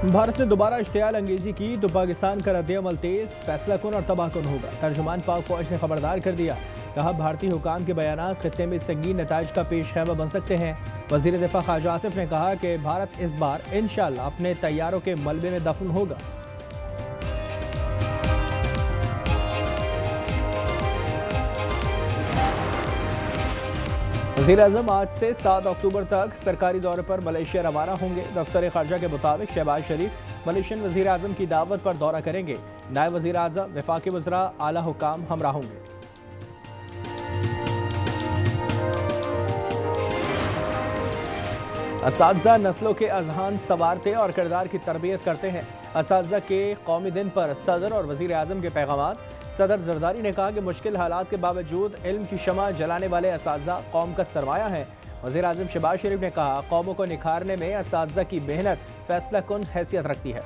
भारत ने दोबारा इश्तियाल अंगेजी की तो पाकिस्तान का रद्द-ए-अमल तेज, फैसला कुन और तबाहकुन होगा। तर्जुमान पाक फौज ने खबरदार कर दिया, कहा भारतीय हुकाम के बयानात खित्ते में संगीन नताइज का पेश खैमा बन सकते हैं। वजीर दिफा ख्वाजा आसिफ ने कहा कि भारत इस बार इंशाअल्लाह अपने तैयारों के मलबे में दफन होगा। वज़ीर-ए-आज़म आज से 7 अक्टूबर तक सरकारी दौरे पर मलेशिया रवाना होंगे। दफ्तर खारजा के मुताबिक शहबाज शरीफ मलेशियन वज़ीर-ए-आज़म की दावत पर दौरा करेंगे। नायब वज़ीर-ए-आज़म, वफाकी वज़रा, आला हुकाम हमरा होंगे। असातिज़ा नस्लों के अज़हान संवारते और किरदार की तरबियत करते हैं। असातिज़ा के कौमी दिन पर सदर और वज़ीर-ए-आज़म के पैगामात। सदर जरदारी ने कहा कि मुश्किल हालात के बावजूद इल्म की शमा जलाने वाले असातिज़ा कौम का सरमाया है। वज़ीर-ए-आज़म शहबाज शरीफ ने कहा, कौमों को निखारने में असातिज़ा की मेहनत फैसला कुन हैसियत रखती है।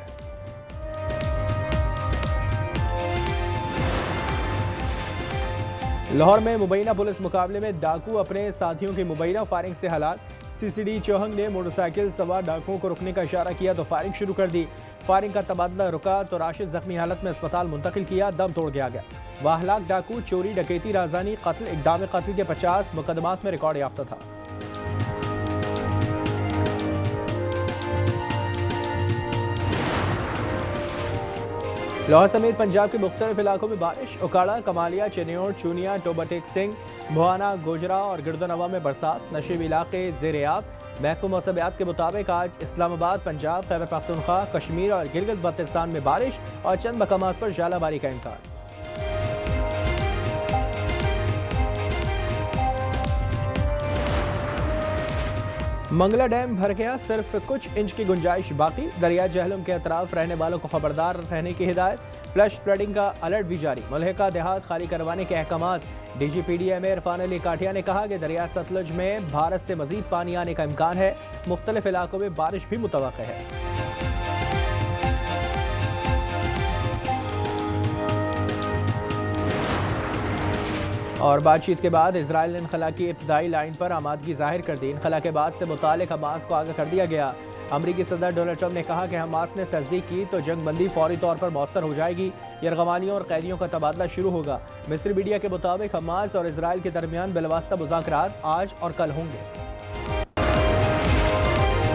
लाहौर में मुबैना पुलिस मुकाबले में डाकू अपने साथियों की मुबैना फायरिंग से हलाक। सीसीडी चौहंग ने मोटरसाइकिल सवार डाकुओं को रुकने का इशारा किया तो फायरिंग शुरू कर दी। फायरिंग का तबादला रुका तो राशिद जख्मी हालत में अस्पताल मुंतकिल किया, दम तोड़ दिया गया। वाहलाक डाकू चोरी, डकैती, राजानी, कत्ल, इक़दाम कत्ल के 50 मुकदमात में रिकॉर्ड याफ्ता था। लाहौर समेत पंजाब के मुख्तलिफ इलाकों में बारिश। उकाड़ा, कमालिया, चेन्नौर, चूनिया, टोबाटेक सिंह, भुआना, गोजरा और गिरदनवा में बरसात। नशीब इलाके ज़ेर-ए-आब। महकमा मौसमियात के मुताबिक आज इस्लामाबाद, पंजाब, खैबर पख्तूनख्वा, कश्मीर और गिलगित बल्तिस्तान में बारिश और चंद मकामात पर जालाबारी का इम्कान। मंगला डैम भर गया, सिर्फ कुछ इंच की गुंजाइश बाकी। दरिया जहलम के अतराफ रहने वालों को खबरदार रहने की हिदायत। फ्लश स्प्रेडिंग का अलर्ट भी जारी। मुल्हिका देहात खाली करवाने के अहकामात। DGPDM इरफान अली काठिया ने कहा कि दरिया सतलुज में भारत से मजीद पानी आने का इम्कान है। मुख्तलिफ इलाकों में बारिश भी मुतवक्किल है। और बातचीत के बाद इजराइल ने इनखला की इब्तदाई लाइन पर आमादगी जाहिर कर दी। इनखला के बाद से मुतालिक हमास को आगाह कर दिया गया। अमरीकी सदर डोनाल्ड ट्रंप ने कहा कि हमास ने तस्दीक की तो जंग बंदी फौरी तौर पर मौसर हो जाएगी। यरगमानियों और कैदियों का तबादला शुरू होगा। मिस्री मीडिया के मुताबिक हमास और इजराइल के दरमियान बिलवास्ता मुज़ाकरात आज और कल होंगे।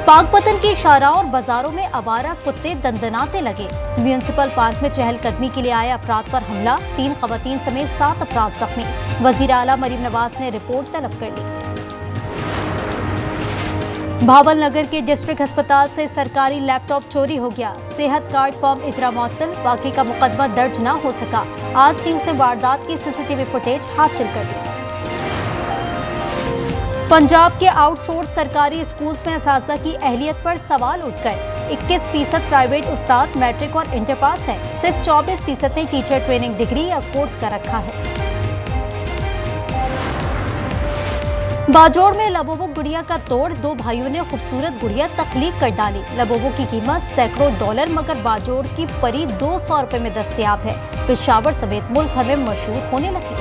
पाकपतन के शाहराह और बाजारों में आवारा कुत्ते दंदनाते लगे। म्यूनिसिपल पार्क में चहलकदमी के लिए आए अफराद पर हमला। 3 खवातीन समेत 7 अफराद जख्मी। वजीर आला मरीम नवाज ने रिपोर्ट तलब कर ली। भावल नगर के डिस्ट्रिक्ट अस्पताल से सरकारी लैपटॉप चोरी हो गया। सेहत कार्ड फॉर्म इजरा मुअत्तल। वाकई का मुकदमा दर्ज न हो सका। आज न्यूज ने वारदात की CCTV फुटेज हासिल कर ली। पंजाब के आउटसोर्स सरकारी स्कूल्स में असातिज़ा की अहलियत पर सवाल उठ गए। 21% प्राइवेट उस्ताद मैट्रिक और इंटर पास हैं। सिर्फ 24% ने टीचर ट्रेनिंग डिग्री या कोर्स का रखा है। बाजोड़ में लबोबो गुड़िया का तोड़। 2 भाइयों ने खूबसूरत गुड़िया तख्लीक कर डाली। लबोबो की कीमत सैकड़ों डॉलर, मगर बाजोड़ की परी 200 रुपए में दस्तयाब है। पेशावर समेत मुल्क भर में मशहूर होने लगी।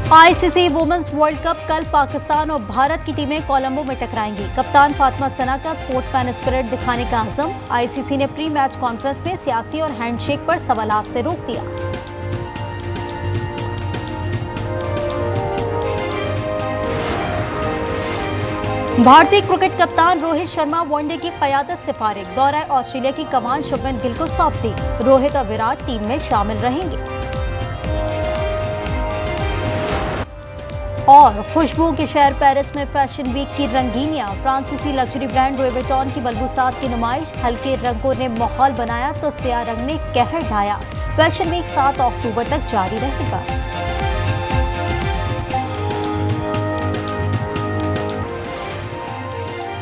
ICC वुमेन्स वर्ल्ड कप कल पाकिस्तान और भारत की टीमें कोलंबो में टकराएंगी। कप्तान फातिमा सना का स्पोर्ट्समैन स्पिरिट दिखाने का अज़म। ICC ने प्री मैच कॉन्फ्रेंस में सियासी और हैंडशेक पर सवालात से रोक दिया। भारतीय क्रिकेट कप्तान रोहित शर्मा वनडे की क़यादत से फारिग। दौरा ऑस्ट्रेलिया की कमान शुभमन गिल को सौंप दी। रोहित और विराट टीम में शामिल रहेंगे। और खुशबुओं के शहर पेरिस में फैशन वीक की रंगीनियां। फ्रांसीसी लग्जरी ब्रांड लुई विटॉन की बलबूसात की नुमाइश। हल्के रंगों ने माहौल बनाया तो सियाह रंग ने कहर ढाया। फैशन वीक 7 अक्टूबर तक जारी रहेगा।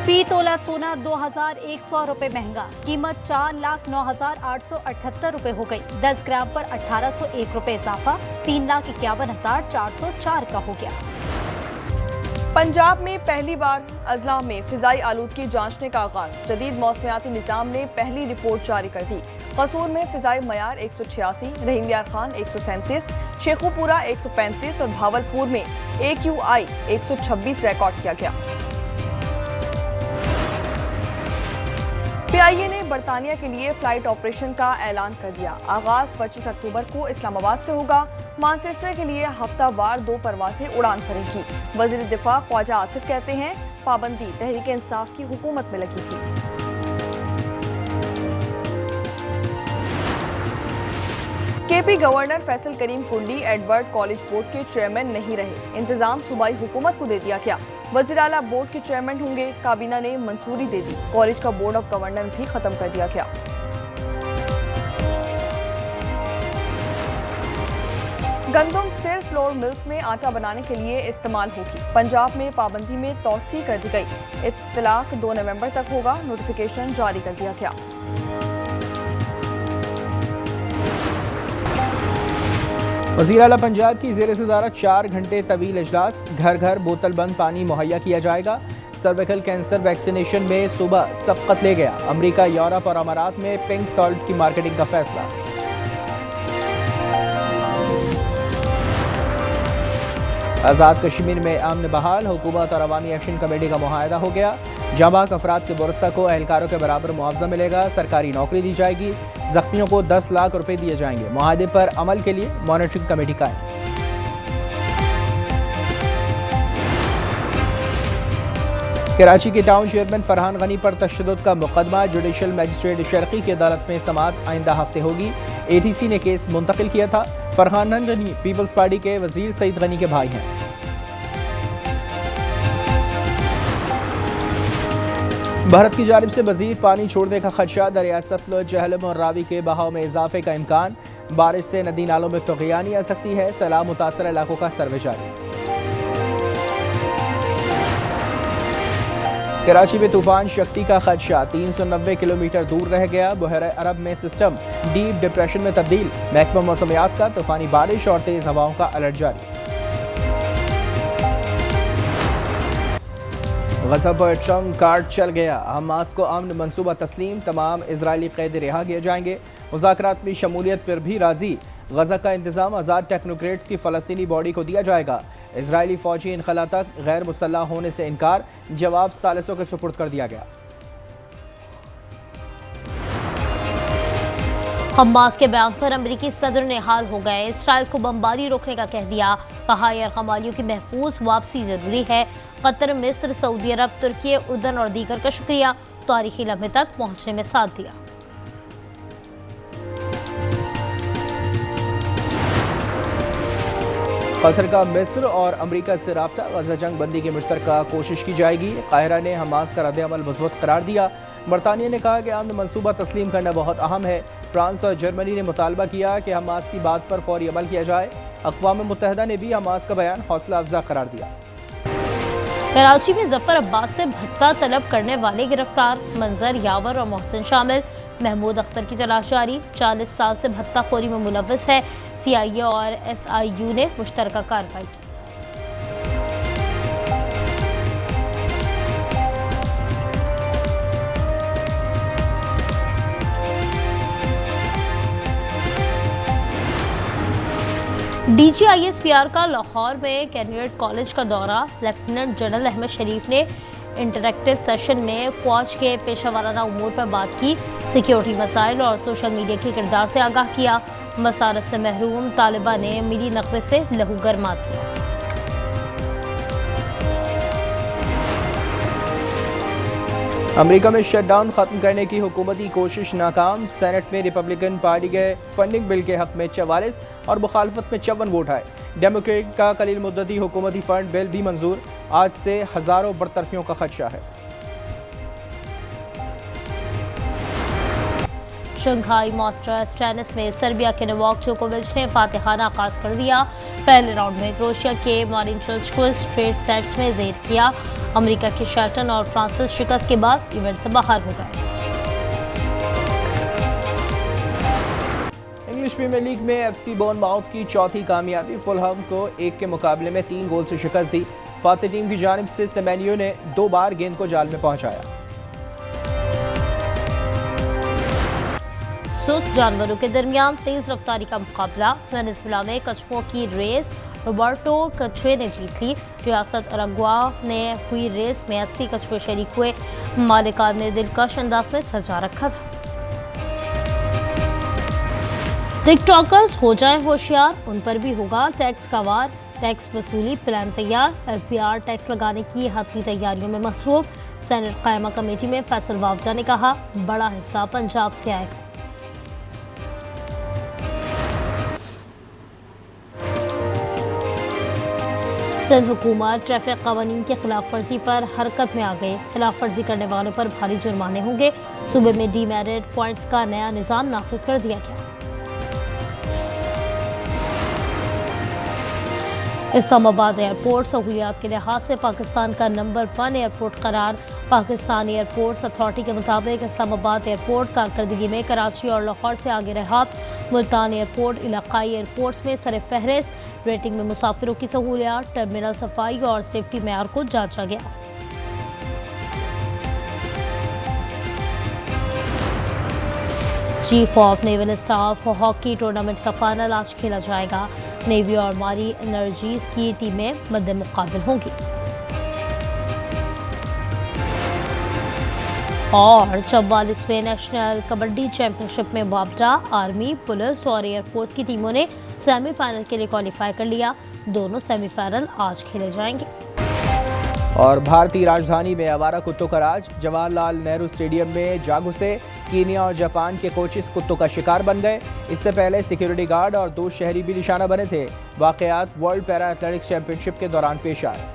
फी तोला सोना 2100 रुपए महंगा। कीमत 4,09,878 रुपए हो गई। 10 ग्राम पर 1801 रुपए इजाफा। 3,51,404 का हो गया। पंजाब में पहली बार अजला में फिजाई आलूदगी जांचने का आगाज। जदीद मौसमियाती निज़ाम ने पहली रिपोर्ट जारी कर दी। कसूर में फिजाई मयार 186, रहीम यार खान 137, शेखुपुरा 135 और भावलपुर में AQI 126 रिकॉर्ड किया गया। PIA ने बरतानिया के लिए फ्लाइट ऑपरेशन का ऐलान कर दिया। आगाज 25 अक्टूबर को इस्लामाबाद से होगा। मैनचेस्टर के लिए हफ्तावार 2 परवाजें उड़ान भरेंगी। वजीर दिफा ख्वाजा आसिफ कहते हैं पाबंदी तहरीक इंसाफ की हुकूमत में लगी थी। KP गवर्नर फैसल करीम कुंडी एडवर्ड कॉलेज बोर्ड के चेयरमैन नहीं रहे। इंतजाम सूबाई हुकूमत को दे दिया गया। वज़ीर आला बोर्ड के चेयरमैन होंगे। काबीना ने मंजूरी दे दी। कॉलेज का बोर्ड ऑफ गवर्नर भी खत्म कर दिया गया। गंदम सिर्फ फ्लोर मिल्स में आटा बनाने के लिए इस्तेमाल होगी। पंजाब में पाबंदी में तौसी कर दी गई। इत्तलाक 2 नवंबर तक होगा। नोटिफिकेशन जारी कर दिया गया। वज़ीर आला पंजाब की ज़ेर सदारत 4 घंटे तवील इजलास। घर घर बोतल बंद पानी मुहैया किया जाएगा। सर्विकल कैंसर वैक्सीनेशन में सुबह सबकत ले गया। अमेरिका, यूरोप और अमारात में पिंक सॉल्ट की मार्केटिंग का फैसला। आज़ाद कश्मीर में अमन बहाल। हुकूमत और अवामी एक्शन कमेटी का मुआहदा हो गया। जाबाक अफराद के बुरसा को एहलकारों के बराबर मुआवजा मिलेगा। सरकारी नौकरी दी जाएगी। जख्मियों को 10 लाख रुपए दिए जाएंगे। मुआहदे पर अमल के लिए मॉनिटरिंग कमेटी कायम। कराची के टाउन चेयरमैन फरहान गनी पर तशद्दुद का मुकदमा। जुडिशल मजिस्ट्रेट शर्की की अदालत में समाअत आइंदा हफ्ते होगी। ATC ने केस मुंतकिल किया था। फरहान गनी पीपल्स पार्टी के वजीर सईद गनी के भाई हैं। भारत की जानिब से मज़ीद पानी छोड़ने का खदशा। दरिया सतलुज, जहलम और रावी के बहाव में इजाफे का इम्कान। बारिश से नदी नालों में तुग़यानी आ सकती है। सैलाब मुतासर इलाकों का सर्वे जारी। कराची में तूफान शक्ति का खदशा। 390 किलोमीटर दूर रह गया। बहरे अरब में सिस्टम डीप डिप्रेशन में तब्दील। महकमा मौसमियात का तूफानी बारिश और तेज हवाओं का अलर्ट जारी। गज़ा पर ट्रम्प कार्ड चल गया। हमास को अमन मंसूबा तस्लीम। तमाम इजरायली कैदी रिहा किए जाएंगे। मुज़ाकरात में शमूलियत पर भी राजी। गज़ा का इंतजाम आज़ाद टेक्नोक्रेट्स की फ़लस्तीनी बॉडी को दिया जाएगा। इजरायली फ़ौजी इनखला तक गैर मुसल्लह होने से इनकार। जवाब सालिसों के सुपुर्द कर दिया गया। हमास के बयान पर अमेरिकी सदर ने हाल हो गए। इसराइल को बमबारी रोकने का कह दिया। कहा यरगमालियों की महफूज वापसी जरूरी है। कतर, मिस्र, सऊदी अरब, तुर्की, उर्दन और दीगर का शुक्रिया। तारीखी लम्हे तक पहुंचने में साथ दिया। कतर का मिस्र और अमेरिका से राब्ता। गज़ा जंग बंदी की मुश्तरका कोशिश की जाएगी। काहिरा ने हमास का रद्द-ए-अमल मुस्बत करार दिया। बरतानिया ने कहा कि अमन मंसूबा तस्लीम करना बहुत अहम है। फ्रांस और जर्मनी ने मुतालबा किया कि हमास की बात पर फौरी अमल किया जाए। अक़वाम मुत्तहिदा ने भी हमास का बयान हौसला अफजा करार दिया। कराची में जफर अब्बास से भत्ता तलब करने वाले गिरफ्तार। मंजर, यावर और मोहसिन शामिल। महमूद अख्तर की तलाश जारी। 40 साल से भत्ताखोरी में मुलव्वस है। CIA और SIU ने मुश्तरका कार्रवाई की। DGISPR का लाहौर में कैंडिडेट कॉलेज का दौरा। लेफ्टिनेंट जनरल अहमद शरीफ ने इंटरैक्टिव सेशन में फौज के पेशा वाराना उमूर पर बात की। सिक्योरिटी मसाइल और सोशल मीडिया के किरदार से आगाह किया। मसारत से महरूम तालिबा ने मिली नकबे से लहू गरमा दिया। अमेरिका में शटडाउन खत्म करने की हुकूमती कोशिश नाकाम। सेनेट में रिपब्लिकन पार्टी के फंडिंग बिल के हक में 44 और मुखालफत में 54 वोट आए। डेमोक्रेट का कलील मुद्दती हुकूमती फंड बिल भी मंजूर। आज से हजारों बरतरफियों का खदशा है। शंघाई मास्टर्स टेनिस में सर्बिया के नोवाक जोकोविच ने फातिहाना आगाज कर दिया। पहले राउंड में क्रोएशिया के मारिन चिलिच को स्ट्रेट सेट्स में जेर किया। अमेरिका के शर्टन और फ्रांसिस शिकस्त के बाद इवेंट से बाहर हो गए। इंग्लिश प्रीमियर लीग में FC बोर्नमाउथ की चौथी कामयाबी। फुलहम को 1 के मुकाबले में 3 गोल से शिकस्त दी। फातिह टीम की जानिब से सेमेन्यो ने 2 बार गेंद को जाल में पहुंचाया। सुस्त जानवरों के दरमियान तेज रफ्तारी का मुकाबला। वेनेजुएला में कछुओं की रेस रोबर्टो कछुए ने जीत ली। रियासत अरागुआ ने हुई रेस में 80 कछुए शरीक हुए। मालिकान ने दिलकश अंदाज में सजा रखा था। टिकटॉकर्स हो जाए होशियार, उन पर भी होगा टैक्स का वार। टैक्स वसूली प्लान तैयार। एफबीआर टैक्स लगाने की हतमी तैयारियों में मसरूफ। सेनेट कायमा कमेटी में फैसल वावजा ने कहा, बड़ा हिस्सा पंजाब से आएगा। सिंध हुकूमत ट्रैफिक कवानीन की खिलाफ वर्जी पर हरकत में आ गई। खिलाफ वर्जी करने वालों पर भारी जुर्माने होंगे। सूबे में डीमेरिट पॉइंट्स का नया निज़ाम नाफिज कर दिया गया। इस्लामाबाद एयरपोर्ट सहूलियात के लिहाज से पाकिस्तान का नंबर 1 एयरपोर्ट करार। पाकिस्तान एयरपोर्ट्स अथॉरिटी के मुताबिक इस्लामाबाद एयरपोर्ट कारकर्दगी में कराची और लाहौर से आगे रहा। मुल्तान एयरपोर्ट इलाकाई एयरपोर्ट्स में सर फहरिस्त। रेटिंग में मुसाफिरों की सहूलियात, टर्मिनल सफाई और सेफ्टी मेयार को जांचा गया। Chief of naval staff hockey tournament का फाइनल आज खेला जाएगा। नेवी और मारी एनर्जीज की टीमें मद्दे मुकाबिल होंगी। और 44वें नेशनल कबड्डी चैंपियनशिप में वापडा, आर्मी, पुलिस और एयरफोर्स की टीमों ने सेमीफाइनल के लिए क्वालिफाई कर लिया। दोनों सेमीफाइनल आज खेले जाएंगे। और भारतीय राजधानी में आवारा कुत्तों का राज। जवाहरलाल नेहरू स्टेडियम में जा घुसे। कीनिया और जापान के कोचेस कुत्तों का शिकार बन गए। इससे पहले सिक्योरिटी गार्ड और 2 शहरी भी निशाना बने थे। वाकयात वर्ल्ड पैरा एथलेटिक्स चैंपियनशिप के दौरान पेश आए।